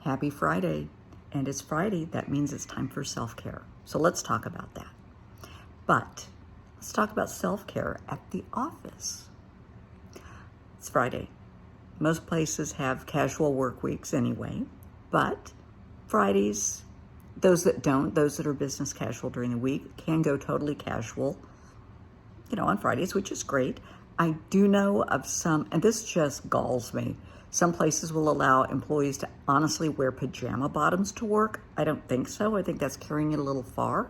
Happy Friday. And it's Friday, that means it's time for self-care. So let's talk about that. But let's talk about self-care at the office. It's Friday. Most places have casual work weeks anyway, but Fridays, those that don't, those that are business casual during the week, can go totally casual, on Fridays, which is great. I do know of some, and this just galls me, some places will allow employees to honestly wear pajama bottoms to work. I don't think so. I think that's carrying it a little far.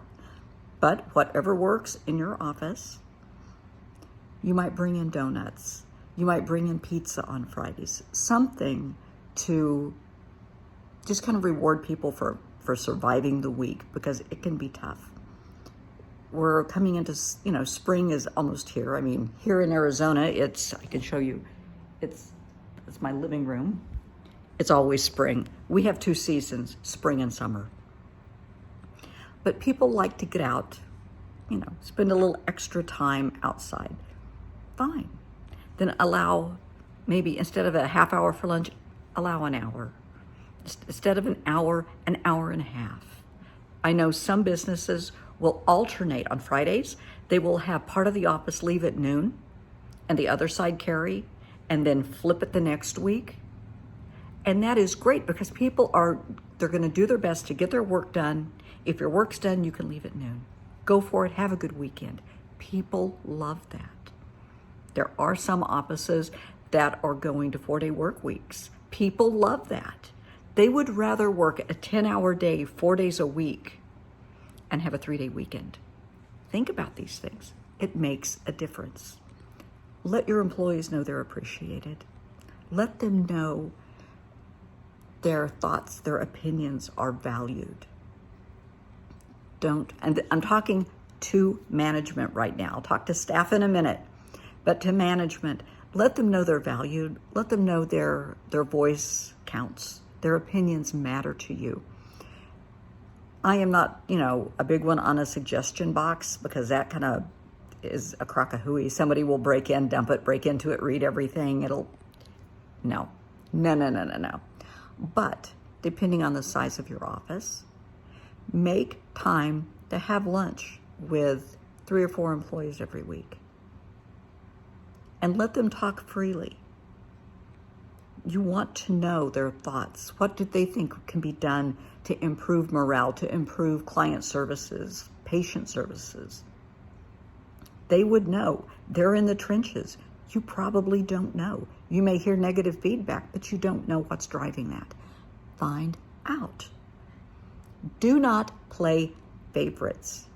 But whatever works in your office, you might bring in donuts. You might bring in pizza on Fridays. Something to just kind of reward people for surviving the week, because it can be tough. We're coming into, spring is almost here. I mean, here in Arizona, I can show you, it's my living room. It's always spring. We have 2 seasons, spring and summer. But people like to get out, spend a little extra time outside. Fine. Then allow, maybe instead of a half hour for lunch, allow an hour. Instead of an hour and a half. I know some businesses will alternate on Fridays. They will have part of the office leave at noon and the other side carry, and then flip it the next week. And that is great, because people they're going to do their best to get their work done. If your work's done, you can leave at noon. Go for it. Have a good weekend. People love that. There are some offices that are going to 4-day work weeks. People love that. They would rather work a 10-hour day, 4 days a week, and have a 3-day weekend. Think about these things. It makes a difference. Let your employees know they're appreciated. Let them know their thoughts, their opinions are valued. And I'm talking to management right now. I'll talk to staff in a minute, but to management, let them know they're valued. Let them know their voice counts. Their opinions matter to you. I am not, a big one on a suggestion box, because that kind of is a crock of hooey. Somebody will break into it, read everything. No. But depending on the size of your office, make time to have lunch with 3 or 4 employees every week. And let them talk freely. You want to know their thoughts. What do they think can be done to improve morale, to improve client services, patient services? They would know. They're in the trenches. You probably don't know. You may hear negative feedback, but you don't know what's driving that. Find out. Do not play favorites.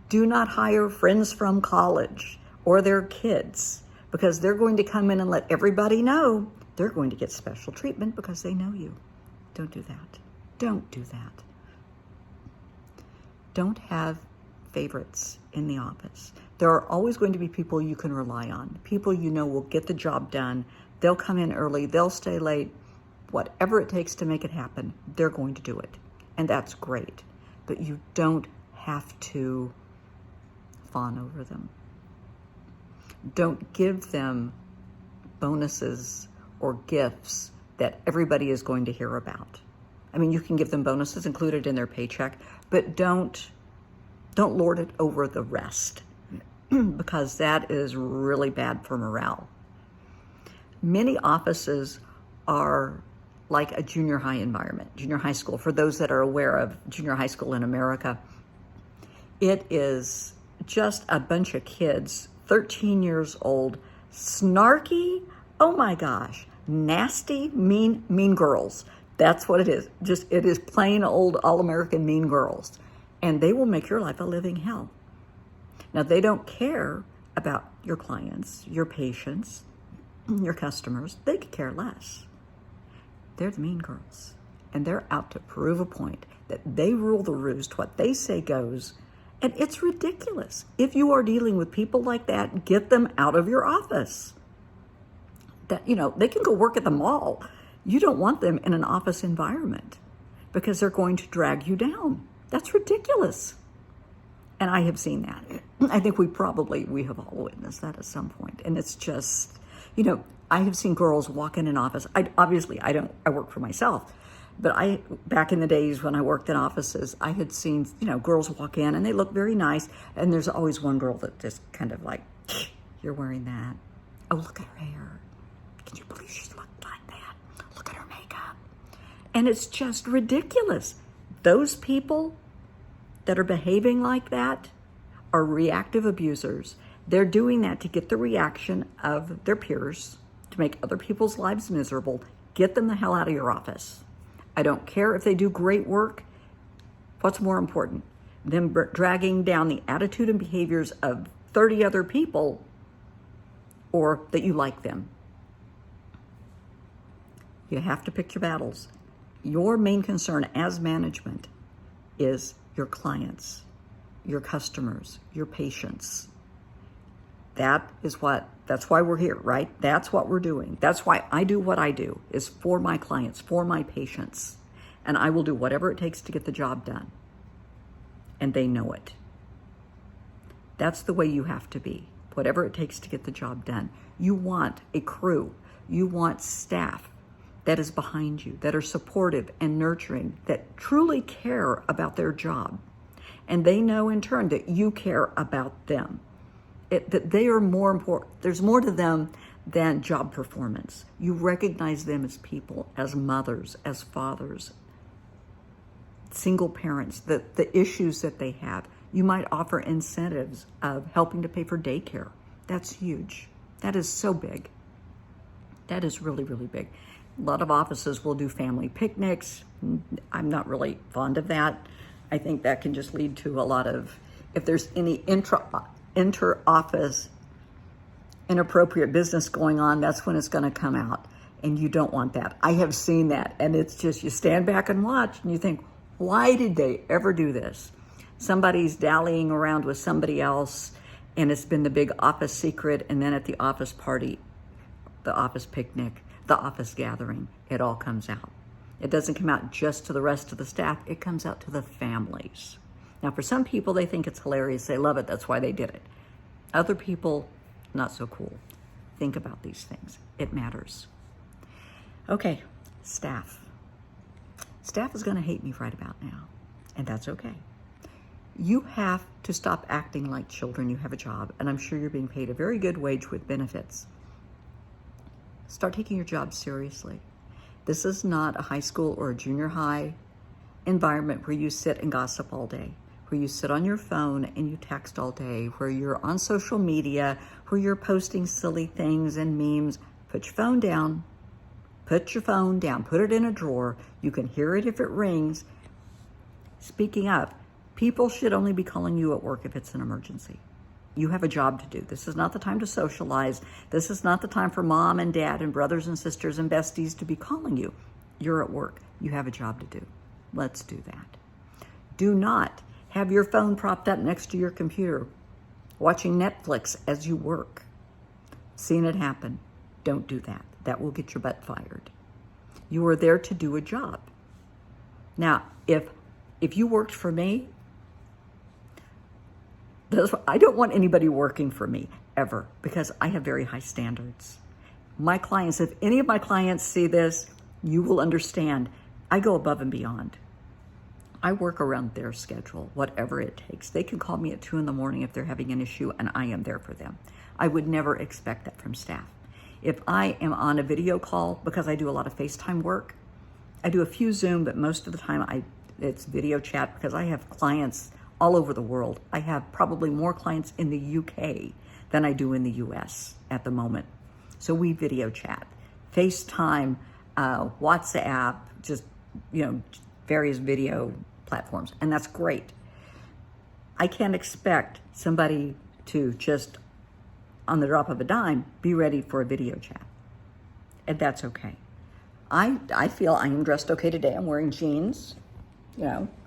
Do not hire friends from college or their kids, because they're going to come in and let everybody know they're going to get special treatment because they know you. Don't do that. Don't do that. Don't have favorites in the office. There are always going to be people you can rely on. People will get the job done. They'll come in early. They'll stay late. Whatever it takes to make it happen, they're going to do it. And that's great. But you don't have to fawn over them. Don't give them bonuses or gifts that everybody is going to hear about. I mean, you can give them bonuses included in their paycheck, but don't lord it over the rest, because that is really bad for morale. Many offices are like a junior high environment, junior high school. For those that are aware of junior high school in America, it is just a bunch of kids, 13 years old, snarky, oh my gosh, nasty, mean girls. That's what it is. It is plain old all-American mean girls. And they will make your life a living hell. Now, they don't care about your clients, your patients, your customers. They could care less. They're the mean girls. And they're out to prove a point that they rule the roost. What they say goes. And it's ridiculous. If you are dealing with people like that, get them out of your office. They can go work at the mall. You don't want them in an office environment, because they're going to drag you down. That's ridiculous. And I have seen that. I think we have all witnessed that at some point. And it's just, I have seen girls walk in an office. I work for myself, But back in the days when I worked in offices, I had seen, girls walk in and they look very nice. And there's always one girl that just kind of like, you're wearing that. Oh, look at her hair. Can you believe she's looked like that? Look at her makeup. And it's just ridiculous. Those people that are behaving like that are reactive abusers. They're doing that to get the reaction of their peers, to make other people's lives miserable. Get them the hell out of your office. I don't care if they do great work. What's more important? Them dragging down the attitude and behaviors of 30 other people, or that you like them. You have to pick your battles. Your main concern as management is your clients, your customers, your patients. That's why we're here, right? That's what we're doing. That's why I do what I do, is for my clients, for my patients. And I will do whatever it takes to get the job done. And they know it. That's the way you have to be. Whatever it takes to get the job done. You want a crew. You want staff that is behind you, that are supportive and nurturing, that truly care about their job. And they know in turn that you care about them. That they are more important. There's more to them than job performance. You recognize them as people, as mothers, as fathers, single parents, the issues that they have. You might offer incentives of helping to pay for daycare. That's huge. That is so big. That is really, really big. A lot of offices will do family picnics. I'm not really fond of that. I think that can just lead to a lot of, if there's any inter-office inappropriate business going on, that's when it's going to come out. And you don't want that. I have seen that. And it's just, you stand back and watch and you think, why did they ever do this? Somebody's dallying around with somebody else and it's been the big office secret. And then at the office party, the office picnic, the office gathering, it all comes out. It doesn't come out just to the rest of the staff. It comes out to the families. Now, for some people, they think it's hilarious. They love it. That's why they did it. Other people, not so cool. Think about these things. It matters. Okay, staff. Staff is going to hate me right about now, and that's okay. You have to stop acting like children. You have a job, and I'm sure you're being paid a very good wage with benefits. Start taking your job seriously. This is not a high school or a junior high environment where you sit and gossip all day, where you sit on your phone and you text all day, where you're on social media, where you're posting silly things and memes. Put your phone down. Put your phone down. Put it in a drawer. You can hear it if it rings. Speaking of, people should only be calling you at work if it's an emergency. You have a job to do. This is not the time to socialize. This is not the time for mom and dad and brothers and sisters and besties to be calling you. You're at work. You have a job to do. Let's do that. Do not have your phone propped up next to your computer, watching Netflix as you work. Seen it happen. Don't do that. That will get your butt fired. You are there to do a job. Now, if you worked for me, I don't want anybody working for me ever, because I have very high standards. My clients, if any of my clients see this, you will understand. I go above and beyond. I work around their schedule, whatever it takes. They can call me at 2 a.m. if they're having an issue, and I am there for them. I would never expect that from staff. If I am on a video call, because I do a lot of FaceTime work, I do a few Zoom, but most of the time it's video chat, because I have clients all over the world. I have probably more clients in the UK than I do in the US at the moment. So we video chat, FaceTime, WhatsApp, just, various video platforms. And that's great. I can't expect somebody to just, on the drop of a dime, be ready for a video chat. And that's okay. I feel I am dressed okay today. I'm wearing jeans,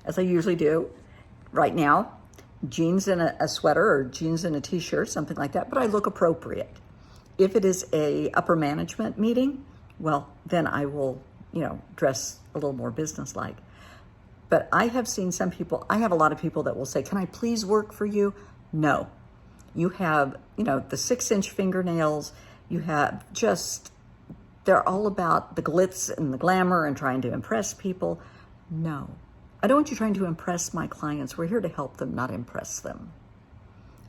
as I usually do. Right now, jeans and a sweater, or jeans and a t-shirt, something like that, but I look appropriate. If it is a upper management meeting, well, then I will, dress a little more businesslike. But I have seen some people, I have a lot of people that will say, can I please work for you? No. You have, the 6-inch fingernails, you have just they're all about the glitz and the glamour and trying to impress people. No, I don't want you trying to impress my clients. We're here to help them, not impress them.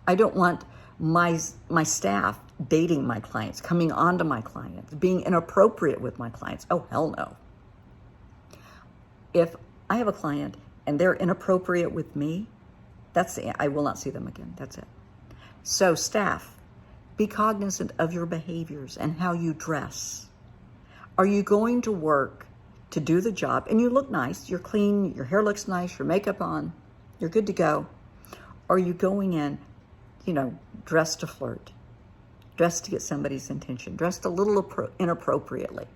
I don't want my staff dating my clients, coming on to my clients, being inappropriate with my clients. Oh, hell no. If I have a client and they're inappropriate with me, I will not see them again. That's it. So staff, be cognizant of your behaviors and how you dress. Are you going to work to do the job and you look nice, you're clean, your hair looks nice, your makeup on, you're good to go? Or are you going in, dressed to flirt, dressed to get somebody's attention, dressed a little inappropriately?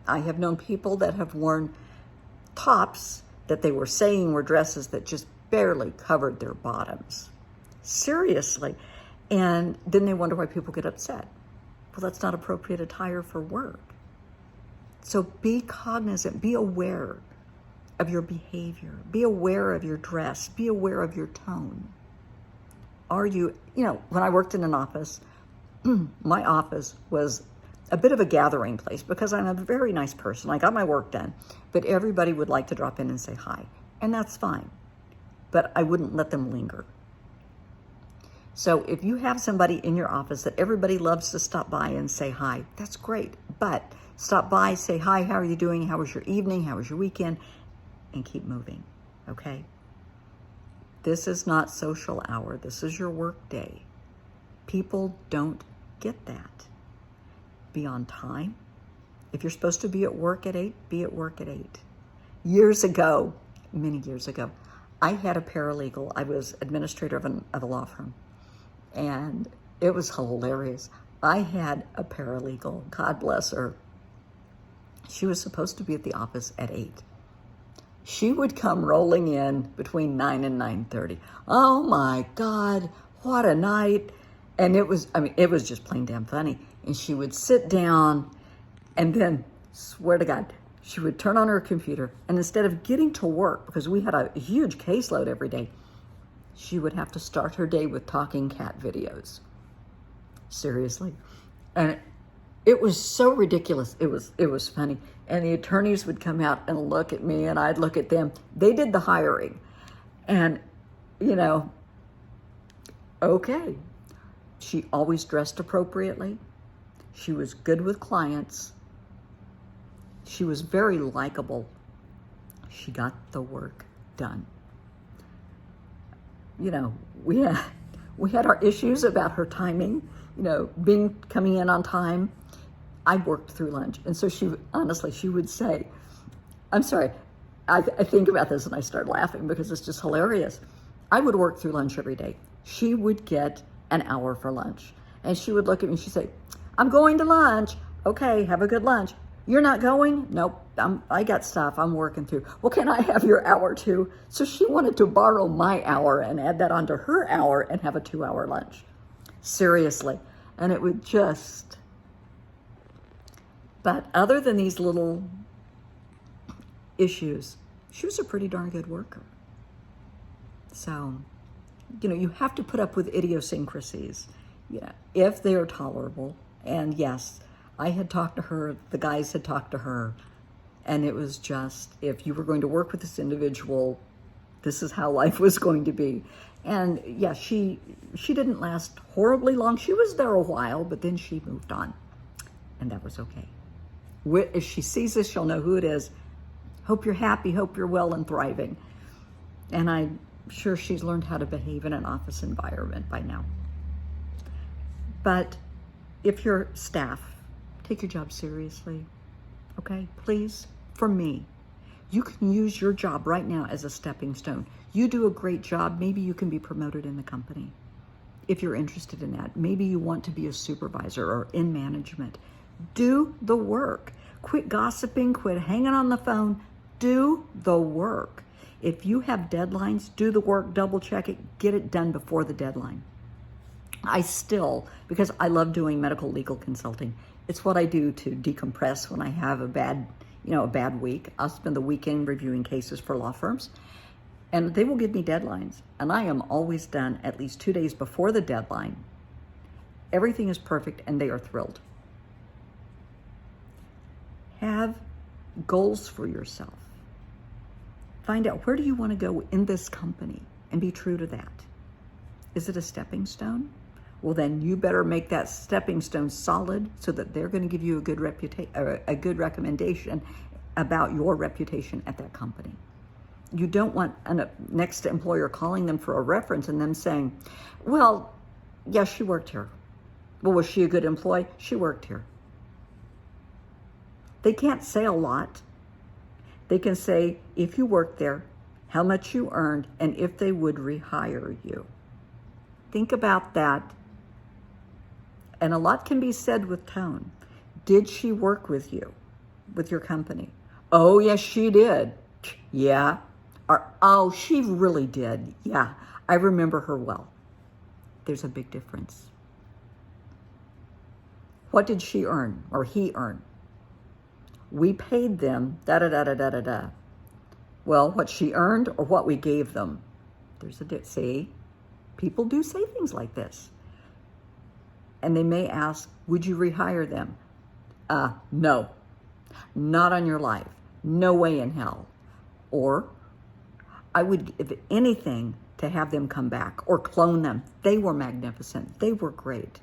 I have known people that have worn tops that they were saying were dresses that just barely covered their bottoms. Seriously. And then they wonder why people get upset. Well, that's not appropriate attire for work. So be cognizant, be aware of your behavior, be aware of your dress, be aware of your tone. Are you, when I worked in an office, my office was a bit of a gathering place because I'm a very nice person. I got my work done, but everybody would like to drop in and say hi, and that's fine. But I wouldn't let them linger. So if you have somebody in your office that everybody loves to stop by and say hi, that's great. But stop by, say hi, how are you doing? How was your evening? How was your weekend? And keep moving, okay? This is not social hour. This is your work day. People don't get that. Be on time. If you're supposed to be at work at 8, be at work at 8. Years ago, many years ago, I had a paralegal. I was administrator of a law firm. And it was hilarious. I had a paralegal, God bless her. She was supposed to be at the office at 8. She would come rolling in between 9 and 9:30. Oh my God, what a night. And it was just plain damn funny. And she would sit down and then, swear to God, she would turn on her computer. And instead of getting to work, because we had a huge caseload every day, she would have to start her day with talking cat videos. Seriously. And it was so ridiculous. It was funny. And the attorneys would come out and look at me and I'd look at them. They did the hiring. And, okay. She always dressed appropriately. She was good with clients. She was very likable. She got the work done. We had our issues about her timing, coming in on time. I worked through lunch. And so she would say, I'm sorry, I think about this and I start laughing because it's just hilarious. I would work through lunch every day. She would get an hour for lunch. And she would look at me and she'd say, I'm going to lunch. Okay, have a good lunch. You're not going? Nope, I got stuff I'm working through. Well, can I have your hour too? So she wanted to borrow my hour and add that onto her hour and have a 2-hour lunch. Seriously. And it would just... But other than these little issues, she was a pretty darn good worker. So, you have to put up with idiosyncrasies, if they are tolerable. And yes, I had talked to her, the guys had talked to her, and it was just, if you were going to work with this individual, this is how life was going to be. And yeah, she didn't last horribly long. She was there a while, but then she moved on, and that was okay. If she sees this, she'll know who it is. Hope you're happy, hope you're well and thriving. And I'm sure she's learned how to behave in an office environment by now. But if you're staff, take your job seriously, okay? Please, for me. You can use your job right now as a stepping stone. You do a great job, maybe you can be promoted in the company. If you're interested in that, maybe you want to be a supervisor or in management. Do the work. Quit gossiping, quit hanging on the phone. Do the work. If you have deadlines, do the work, double check it, get it done before the deadline. Because I love doing medical legal consulting, it's what I do to decompress when I have a bad week. I'll spend the weekend reviewing cases for law firms, and they will give me deadlines. And I am always done at least 2 days before the deadline. Everything is perfect, and they are thrilled. Have goals for yourself. Find out, where do you want to go in this company, and be true to that. Is it a stepping stone? Well, then you better make that stepping stone solid so that they're going to give you a good recommendation about your reputation at that company. You don't want a next employer calling them for a reference and them saying, well, yeah, she worked here. Well, was she a good employee? She worked here. They can't say a lot. They can say, if you worked there, how much you earned, and if they would rehire you. Think about that. And a lot can be said with tone. Did she work with you, with your company? Oh, yes, she did. Yeah. Or, oh, she really did. Yeah, I remember her well. There's a big difference. What did she earn or he earn? We paid them da-da-da-da-da-da-da. Well, what she earned or what we gave them? There's a see? People do say things like this. And they may ask, would you rehire them? No, not on your life. No way in hell. Or, I would give anything to have them come back or clone them. They were magnificent. They were great.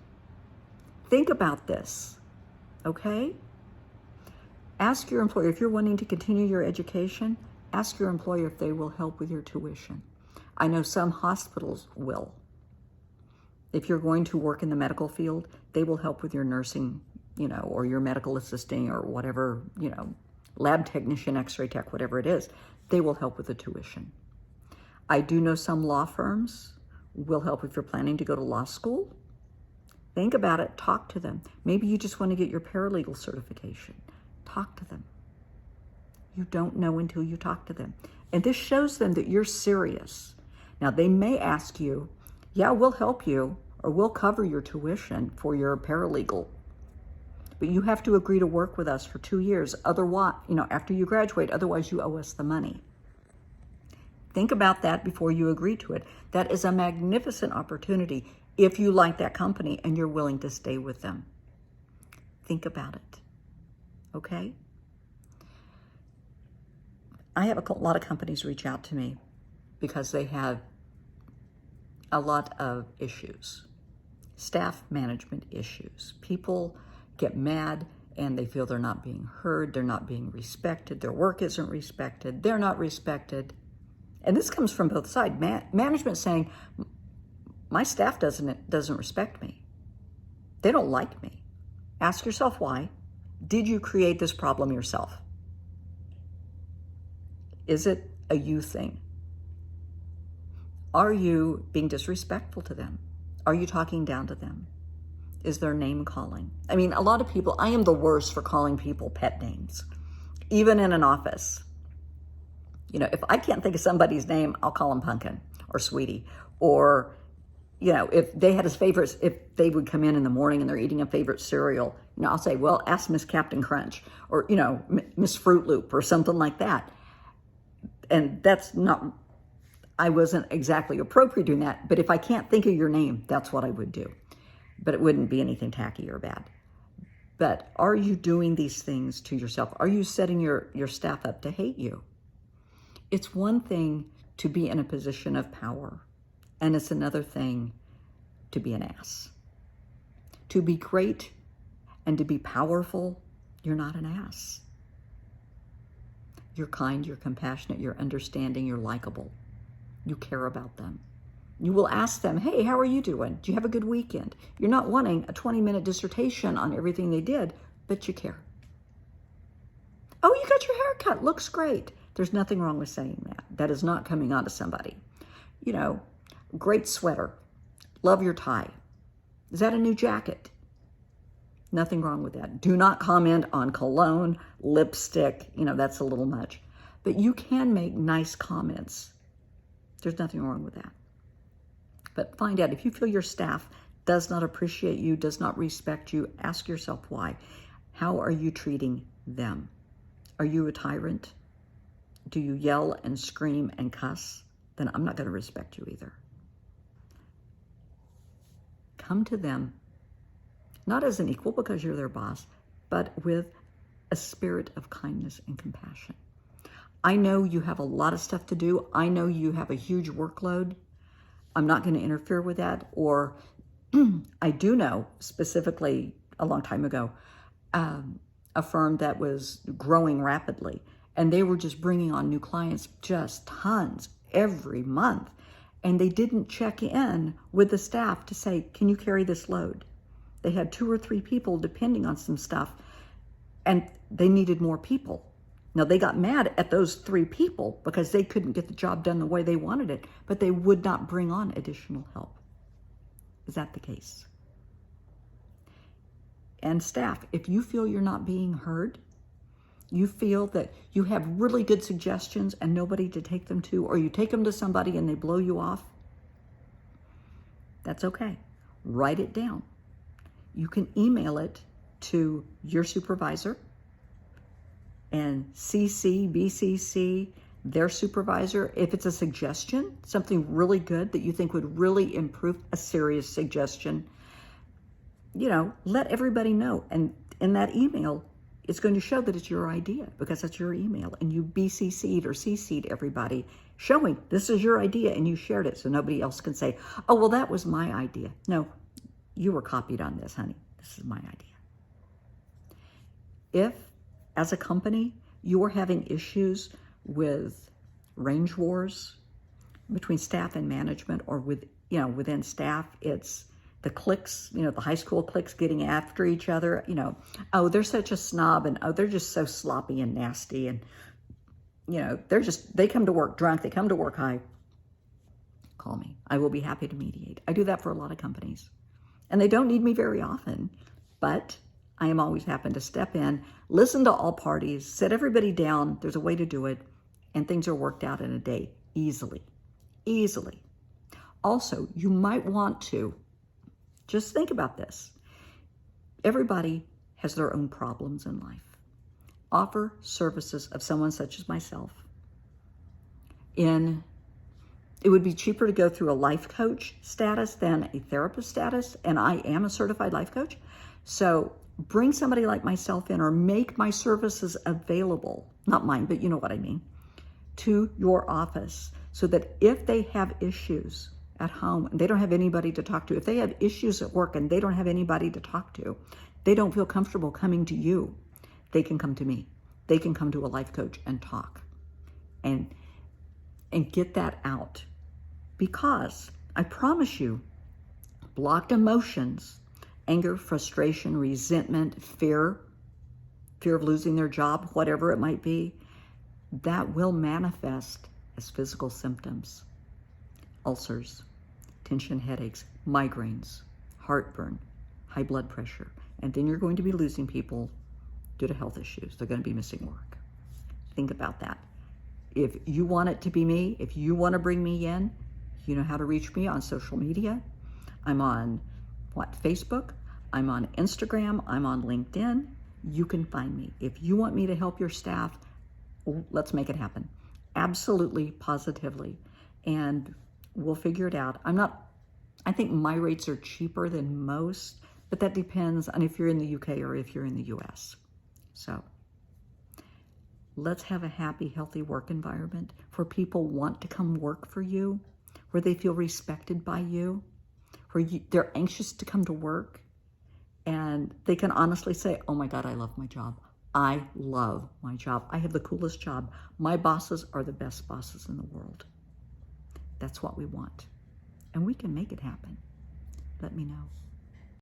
Think about this, okay? Ask your employer, if you're wanting to continue your education, ask your employer if they will help with your tuition. I know some hospitals will. If you're going to work in the medical field, they will help with your nursing, or your medical assisting or whatever, lab technician, x-ray tech, whatever it is. They will help with the tuition. I do know some law firms will help if you're planning to go to law school. Think about it, talk to them. Maybe you just want to get your paralegal certification. Talk to them. You don't know until you talk to them. And this shows them that you're serious. Now, they may ask you, yeah, we'll help you, or we'll cover your tuition for your paralegal. But you have to agree to work with us for 2 years. Otherwise, after you graduate, otherwise you owe us the money. Think about that before you agree to it. That is a magnificent opportunity if you like that company and you're willing to stay with them. Think about it, okay? I have a lot of companies reach out to me because they have a lot of issues, staff management issues. People get mad and they feel they're not being heard, they're not being respected, their work isn't respected, they're not respected. And this comes from both sides. Management saying, my staff doesn't respect me. They don't like me. Ask yourself why. Did you create this problem yourself? Is it a you thing? Are you being disrespectful to them? Are you talking down to them? Is there name calling? I mean, a lot of people, I am the worst for calling people pet names, even in an office. If I can't think of somebody's name, I'll call them Pumpkin or Sweetie. Or, if they had his favorites, if they would come in the morning and they're eating a favorite cereal, I'll say, well, ask Miss Captain Crunch or, Miss Fruit Loop or something like that. And that's not, I wasn't exactly appropriate doing that. But if I can't think of your name, that's what I would do. But it wouldn't be anything tacky or bad. But are you doing these things to yourself? Are you setting your staff up to hate you? It's one thing to be in a position of power, and it's another thing to be an ass. To be great and to be powerful, you're not an ass. You're kind, you're compassionate, you're understanding, you're likable. You care about them. You will ask them, hey, how are you doing? Do you have a good weekend? You're not wanting a 20-minute dissertation on everything they did, but you care. Oh, you got your hair cut. Looks great. There's nothing wrong with saying that. That is not coming on to somebody. Great sweater. Love your tie. Is that a new jacket? Nothing wrong with that. Do not comment on cologne, lipstick. That's a little much. But you can make nice comments. There's nothing wrong with that. But find out if you feel your staff does not appreciate you, does not respect you, ask yourself why. How are you treating them? Are you a tyrant? Do you yell and scream and cuss? Then I'm not going to respect you either. Come to them, not as an equal because you're their boss, but with a spirit of kindness and compassion. I know you have a lot of stuff to do. I know you have a huge workload. I'm not going to interfere with that. Or I do know specifically a long time ago, a firm that was growing rapidly, and they were just bringing on new clients, just tons every month. And they didn't check in with the staff to say, can you carry this load? They had 2 or 3 people depending on some stuff, and they needed more people. Now, they got mad at those 3 people because they couldn't get the job done the way they wanted it, but they would not bring on additional help. Is that the case? And staff, if you feel you're not being heard, you feel that you have really good suggestions and nobody to take them to, or you take them to somebody and they blow you off, that's okay. Write it down. You can email it to your supervisor and CC, BCC, their supervisor. If it's a suggestion, something really good that you think would really improve, a serious suggestion, let everybody know. And in that email, it's going to show that it's your idea because that's your email. And you BCC'd or CC'd everybody showing this is your idea and you shared it so nobody else can say, oh, well, that was my idea. No, you were copied on this, honey. This is my idea. If, as a company, you're having issues with range wars between staff and management, or within staff, it's the cliques, the high school cliques getting after each other, oh, they're such a snob, and oh, they're just so sloppy and nasty, and they come to work drunk, they come to work high. Call me. I will be happy to mediate. I do that for a lot of companies. And they don't need me very often, but I am always happy to step in, listen to all parties, sit everybody down. There's a way to do it, and things are worked out in a day easily. Also, you might want to just think about this. Everybody has their own problems in life. Offer services of someone such as myself. It would be cheaper to go through a life coach status than a therapist status, and I am a certified life coach. So bring somebody like myself in, or make my services available, not mine, but you know what I mean, to your office, so that if they have issues at home and they don't have anybody to talk to, if they have issues at work and they don't have anybody to talk to, they don't feel comfortable coming to you, they can come to me. They can come to a life coach and talk and get that out. Because I promise you, blocked emotions, anger, frustration, resentment, fear of losing their job, whatever it might be, that will manifest as physical symptoms. Ulcers, tension headaches, migraines, heartburn, high blood pressure. And then you're going to be losing people due to health issues. They're going to be missing work. Think about that. If you want it to be me, if you want to bring me in, you know how to reach me on social media. I'm on Facebook, I'm on Instagram, I'm on LinkedIn. You can find me. If you want me to help your staff, let's make it happen. Absolutely, positively. And we'll figure it out. I think my rates are cheaper than most, but that depends on if you're in the UK or if you're in the US. So let's have a happy, healthy work environment where people want to come work for you, where they feel respected by you, where they're anxious to come to work, and they can honestly say, oh my God, I love my job. I love my job. I have the coolest job. My bosses are the best bosses in the world. That's what we want. And we can make it happen. Let me know.